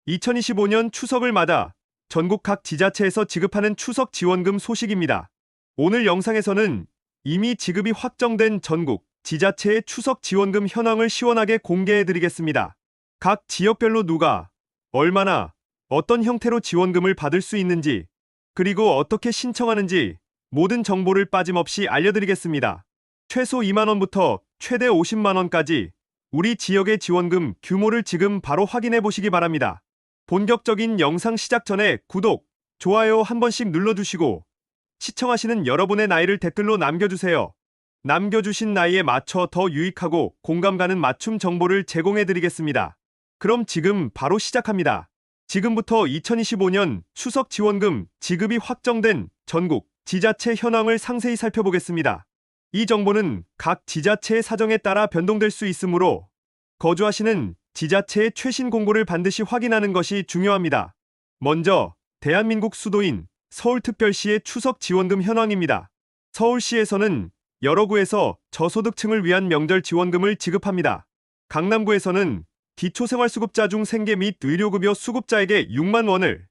2025년 추석을 맞아 전국 각 지자체에서 지급하는 추석 지원금 소식입니다. 오늘 영상에서는 이미 지급이 확정된 전국 지자체의 추석 지원금 현황을 시원하게 공개해드리겠습니다. 각 지역별로 누가, 얼마나, 어떤 형태로 지원금을 받을 수 있는지, 그리고 어떻게 신청하는지 모든 정보를 빠짐없이 알려드리겠습니다. 최소 2만원부터 최대 50만원까지 우리 지역의 지원금 규모를 지금 바로 확인해 보시기 바랍니다. 본격적인 영상 시작 전에 구독, 좋아요 한 번씩 눌러주시고 시청하시는 여러분의 나이를 댓글로 남겨주세요. 남겨주신 나이에 맞춰 더 유익하고 공감 가는 맞춤 정보를 제공해드리겠습니다. 그럼 지금 바로 시작합니다. 지금부터 2025년 추석 지원금 지급이 확정된 전국 지자체 현황을 상세히 살펴보겠습니다. 이 정보는 각 지자체의 사정에 따라 변동될 수 있으므로 거주하시는 지자체의 최신 공고를 반드시 확인하는 것이 중요합니다. 먼저 대한민국 수도인 서울특별시의 추석 지원금 현황입니다. 서울시에서는 여러 구에서 저소득층을 위한 명절 지원금을 지급합니다. 강남구에서는 기초생활수급자 중 생계 및 의료급여 수급자에게 6만 원을,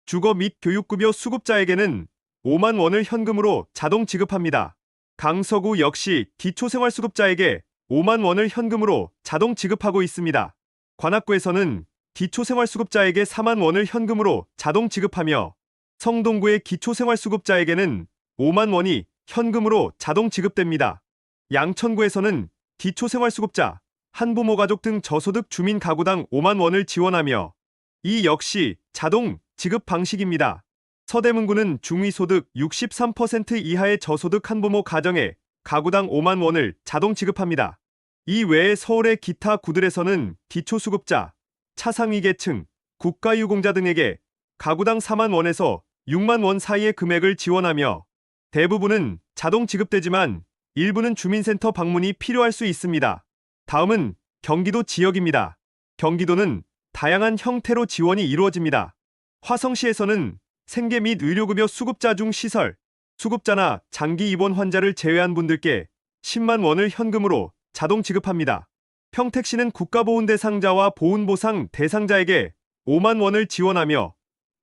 주거 및 교육급여 수급자에게는 5만 원을 현금으로 자동 지급합니다. 강서구 역시 기초생활수급자에게 5만 원을 현금으로 자동 지급하고 있습니다. 관악구에서는 기초생활수급자에게 4만 원을 현금으로 자동 지급하며 성동구의 기초생활수급자에게는 5만 원이 현금으로 자동 지급됩니다. 양천구에서는 기초생활수급자, 한부모 가족 등 저소득 주민 가구당 5만 원을 지원하며 이 역시 자동 지급 방식입니다. 서대문구는 중위소득 63% 이하의 저소득 한부모 가정에 가구당 5만 원을 자동 지급합니다. 이 외에 서울의 기타 구들에서는 기초수급자, 차상위계층, 국가유공자 등에게 가구당 4만 원에서 6만 원 사이의 금액을 지원하며 대부분은 자동 지급되지만 일부는 주민센터 방문이 필요할 수 있습니다. 다음은 경기도 지역입니다. 경기도는 다양한 형태로 지원이 이루어집니다. 화성시에서는 생계 및 의료급여 수급자 중 시설, 수급자나 장기 입원 환자를 제외한 분들께 10만 원을 현금으로 자동 지급합니다. 평택시는 국가보훈 대상자와 보훈보상 대상자에게 5만 원을 지원하며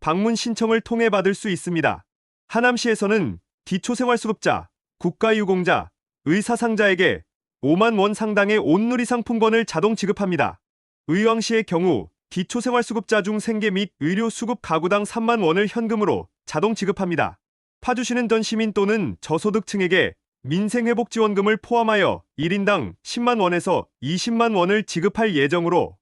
방문 신청을 통해 받을 수 있습니다. 하남시에서는 기초생활수급자, 국가유공자, 의사상자에게 5만 원 상당의 온누리 상품권을 자동 지급합니다. 의왕시의 경우 기초생활수급자 중 생계 및 의료수급 가구당 3만 원을 현금으로 자동 지급합니다. 파주시는 전 시민 또는 저소득층에게 민생회복지원금을 포함하여 1인당 10만 원에서 20만 원을 지급할 예정으로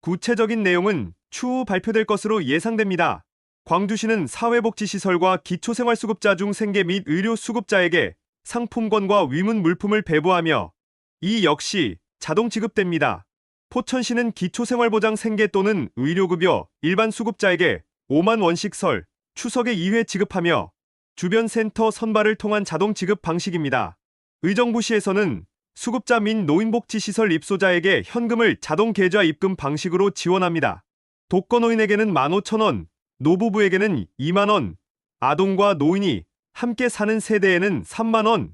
구체적인 내용은 추후 발표될 것으로 예상됩니다. 광주시는 사회복지시설과 기초생활수급자 중 생계 및 의료수급자에게 상품권과 위문 물품을 배부하며 이 역시 자동 지급됩니다. 포천시는 기초생활보장 생계 또는 의료급여 일반 수급자에게 5만 원씩 설, 추석에 2회 지급하며 주변 센터 선발을 통한 자동 지급 방식입니다. 의정부시에서는 수급자 및 노인복지시설 입소자에게 현금을 자동 계좌 입금 방식으로 지원합니다. 독거노인에게는 15,000원, 노부부에게는 2만원, 아동과 노인이 함께 사는 세대에는 3만원,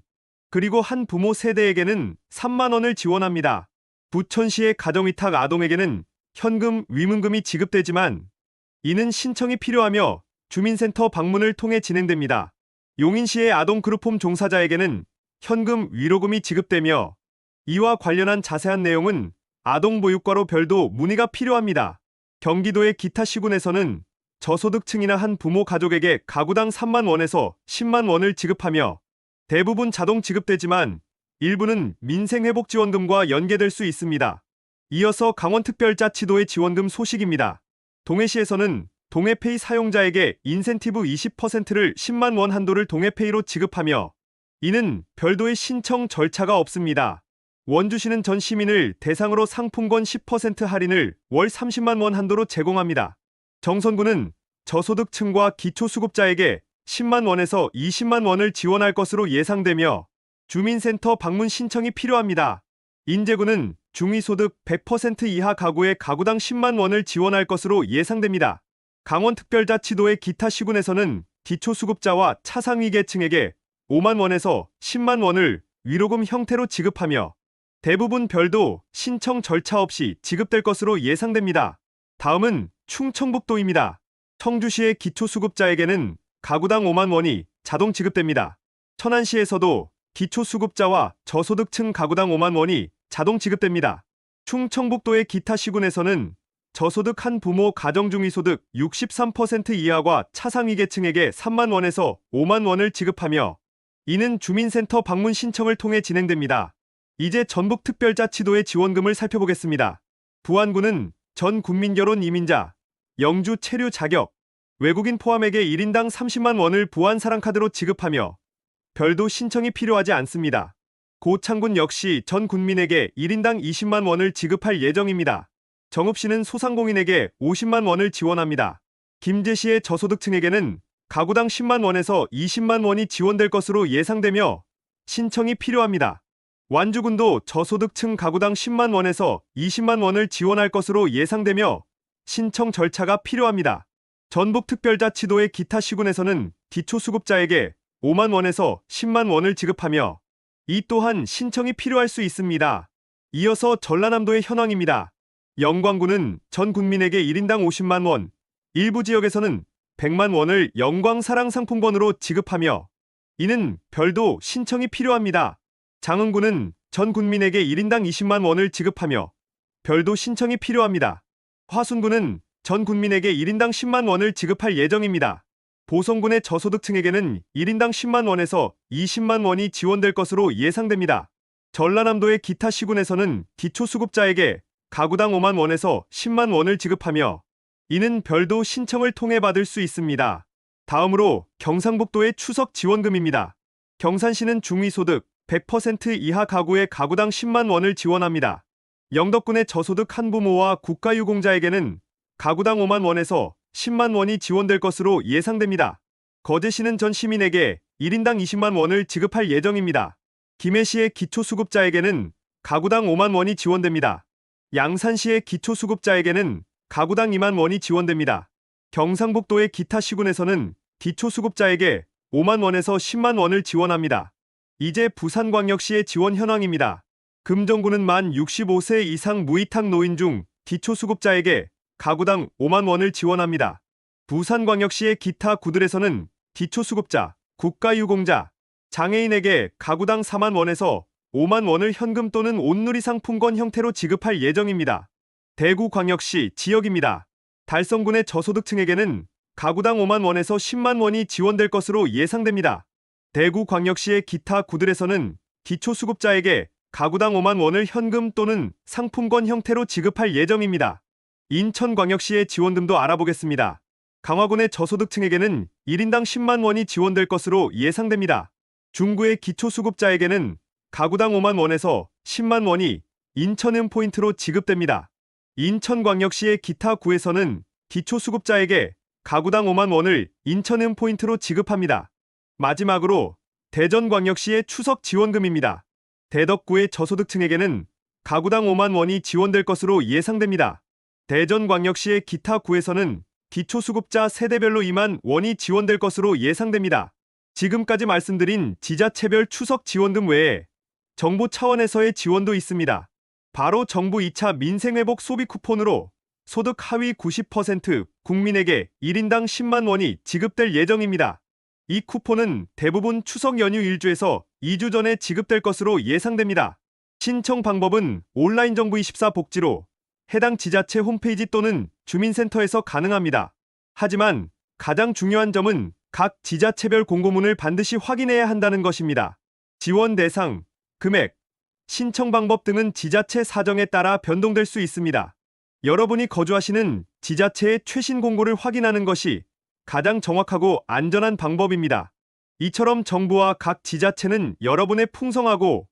그리고 한 부모 세대에게는 3만원을 지원합니다. 부천시의 가정위탁 아동에게는 현금, 위문금이 지급되지만 이는 신청이 필요하며 주민센터 방문을 통해 진행됩니다. 용인시의 아동그룹홈 종사자에게는 현금, 위로금이 지급되며 이와 관련한 자세한 내용은 아동보육과로 별도 문의가 필요합니다. 경기도의 기타 시군에서는 저소득층이나 한 부모 가족에게 가구당 3만 원에서 10만 원을 지급하며 대부분 자동 지급되지만 일부는 민생회복지원금과 연계될 수 있습니다. 이어서 강원특별자치도의 지원금 소식입니다. 동해시에서는 동해페이 사용자에게 인센티브 20%를 10만 원 한도를 동해페이로 지급하며 이는 별도의 신청 절차가 없습니다. 원주시는 전 시민을 대상으로 상품권 10% 할인을 월 30만 원 한도로 제공합니다. 정선구는 저소득층과 기초수급자에게 10만 원에서 20만 원을 지원할 것으로 예상되며 주민센터 방문 신청이 필요합니다. 인제구는 중위소득 100% 이하 가구의 가구당 10만 원을 지원할 것으로 예상됩니다. 강원특별자치도의 기타 시군에서는 기초수급자와 차상위계층에게 5만 원에서 10만 원을 위로금 형태로 지급하며 대부분 별도 신청 절차 없이 지급될 것으로 예상됩니다. 다음은 충청북도입니다. 청주시의 기초수급자에게는 가구당 5만 원이 자동 지급됩니다. 천안시에서도 기초수급자와 저소득층 가구당 5만 원이 자동 지급됩니다. 충청북도의 기타 시군에서는 저소득 한 부모 가정 중위소득 63% 이하와 차상위계층에게 3만 원에서 5만 원을 지급하며 이는 주민센터 방문 신청을 통해 진행됩니다. 이제 전북특별자치도의 지원금을 살펴보겠습니다. 부안군은 전 국민결혼 이민자, 영주 체류 자격, 외국인 포함에게 1인당 30만 원을 부안사랑카드로 지급하며 별도 신청이 필요하지 않습니다. 고창군 역시 전 국민에게 1인당 20만 원을 지급할 예정입니다. 정읍시는 소상공인에게 50만 원을 지원합니다. 김제시의 저소득층에게는 가구당 10만 원에서 20만 원이 지원될 것으로 예상되며 신청이 필요합니다. 완주군도 저소득층 가구당 10만 원에서 20만 원을 지원할 것으로 예상되며 신청 절차가 필요합니다. 전북특별자치도의 기타 시군에서는 기초수급자에게 5만 원에서 10만 원을 지급하며 이 또한 신청이 필요할 수 있습니다. 이어서 전라남도의 현황입니다. 영광군은 전 국민에게 1인당 50만 원, 일부 지역에서는 100만 원을 영광사랑상품권으로 지급하며 이는 별도 신청이 필요합니다. 장흥군은 전 국민에게 1인당 20만 원을 지급하며 별도 신청이 필요합니다. 화순군은 전 국민에게 1인당 10만 원을 지급할 예정입니다. 보성군의 저소득층에게는 1인당 10만 원에서 20만 원이 지원될 것으로 예상됩니다. 전라남도의 기타 시군에서는 기초수급자에게 가구당 5만 원에서 10만 원을 지급하며 이는 별도 신청을 통해 받을 수 있습니다. 다음으로 경상북도의 추석 지원금입니다. 경산시는 중위소득 100% 이하 가구의 가구당 10만 원을 지원합니다. 영덕군의 저소득 한부모와 국가유공자에게는 가구당 5만 원에서 10만 원이 지원될 것으로 예상됩니다. 거제시는 전 시민에게 1인당 20만 원을 지급할 예정입니다. 김해시의 기초수급자에게는 가구당 5만 원이 지원됩니다. 양산시의 기초수급자에게는 가구당 2만 원이 지원됩니다. 경상북도의 기타 시군에서는 기초수급자에게 5만 원에서 10만 원을 지원합니다. 이제 부산광역시의 지원 현황입니다. 금정구는 만 65세 이상 무이탁 노인 중 기초수급자에게 가구당 5만 원을 지원합니다. 부산광역시의 기타 구들에서는 기초수급자, 국가유공자, 장애인에게 가구당 4만 원에서 5만 원을 현금 또는 온누리 상품권 형태로 지급할 예정입니다. 대구광역시 지역입니다. 달성군의 저소득층에게는 가구당 5만 원에서 10만 원이 지원될 것으로 예상됩니다. 대구광역시의 기타 구들에서는 기초수급자에게 가구당 5만 원을 현금 또는 상품권 형태로 지급할 예정입니다. 인천광역시의 지원금도 알아보겠습니다. 강화군의 저소득층에게는 1인당 10만 원이 지원될 것으로 예상됩니다. 중구의 기초수급자에게는 가구당 5만 원에서 10만 원이 인천은 포인트로 지급됩니다. 인천광역시의 기타 구에서는 기초수급자에게 가구당 5만 원을 인천은 포인트로 지급합니다. 마지막으로 대전광역시의 추석 지원금입니다. 대덕구의 저소득층에게는 가구당 5만 원이 지원될 것으로 예상됩니다. 대전광역시의 기타 구에서는 기초수급자 세대별로 2만 원이 지원될 것으로 예상됩니다. 지금까지 말씀드린 지자체별 추석 지원금 외에 정부 차원에서의 지원도 있습니다. 바로 정부 2차 민생회복 소비 쿠폰으로 소득 하위 90% 국민에게 1인당 10만 원이 지급될 예정입니다. 이 쿠폰은 대부분 추석 연휴 1주에서 2주 전에 지급될 것으로 예상됩니다. 신청 방법은 온라인 정부24 복지로 해당 지자체 홈페이지 또는 주민센터에서 가능합니다. 하지만 가장 중요한 점은 각 지자체별 공고문을 반드시 확인해야 한다는 것입니다. 지원 대상, 금액, 신청 방법 등은 지자체 사정에 따라 변동될 수 있습니다. 여러분이 거주하시는 지자체의 최신 공고를 확인하는 것이 가장 정확하고 안전한 방법입니다. 이처럼 정부와 각 지자체는 여러분의 풍성하고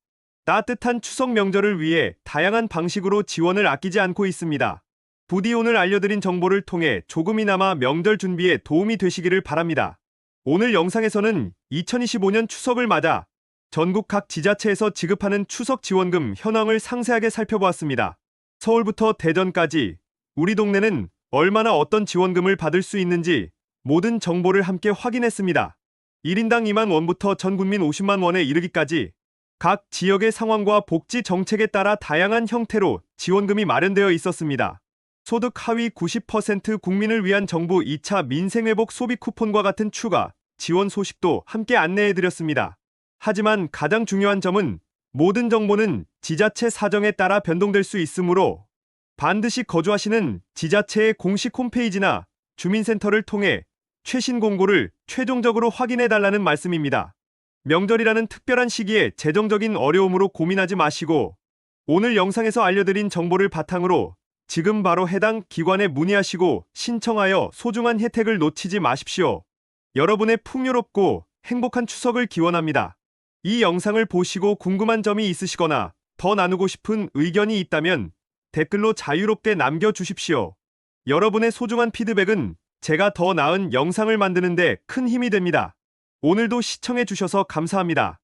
따뜻한 추석 명절을 위해 다양한 방식으로 지원을 아끼지 않고 있습니다. 부디 오늘 알려드린 정보를 통해 조금이나마 명절 준비에 도움이 되시기를 바랍니다. 오늘 영상에서는 2025년 추석을 맞아 전국 각 지자체에서 지급하는 추석 지원금 현황을 상세하게 살펴보았습니다. 서울부터 대전까지 우리 동네는 얼마나 어떤 지원금을 받을 수 있는지 모든 정보를 함께 확인했습니다. 1인당 2만 원부터 전 국민 50만 원에 이르기까지 각 지역의 상황과 복지 정책에 따라 다양한 형태로 지원금이 마련되어 있었습니다. 소득 하위 90% 국민을 위한 정부 2차 민생회복 소비 쿠폰과 같은 추가 지원 소식도 함께 안내해드렸습니다. 하지만 가장 중요한 점은 모든 정보는 지자체 사정에 따라 변동될 수 있으므로 반드시 거주하시는 지자체의 공식 홈페이지나 주민센터를 통해 최신 공고를 최종적으로 확인해달라는 말씀입니다. 명절이라는 특별한 시기에 재정적인 어려움으로 고민하지 마시고 오늘 영상에서 알려드린 정보를 바탕으로 지금 바로 해당 기관에 문의하시고 신청하여 소중한 혜택을 놓치지 마십시오. 여러분의 풍요롭고 행복한 추석을 기원합니다. 이 영상을 보시고 궁금한 점이 있으시거나 더 나누고 싶은 의견이 있다면 댓글로 자유롭게 남겨주십시오. 여러분의 소중한 피드백은 제가 더 나은 영상을 만드는 데 큰 힘이 됩니다. 오늘도 시청해주셔서 감사합니다.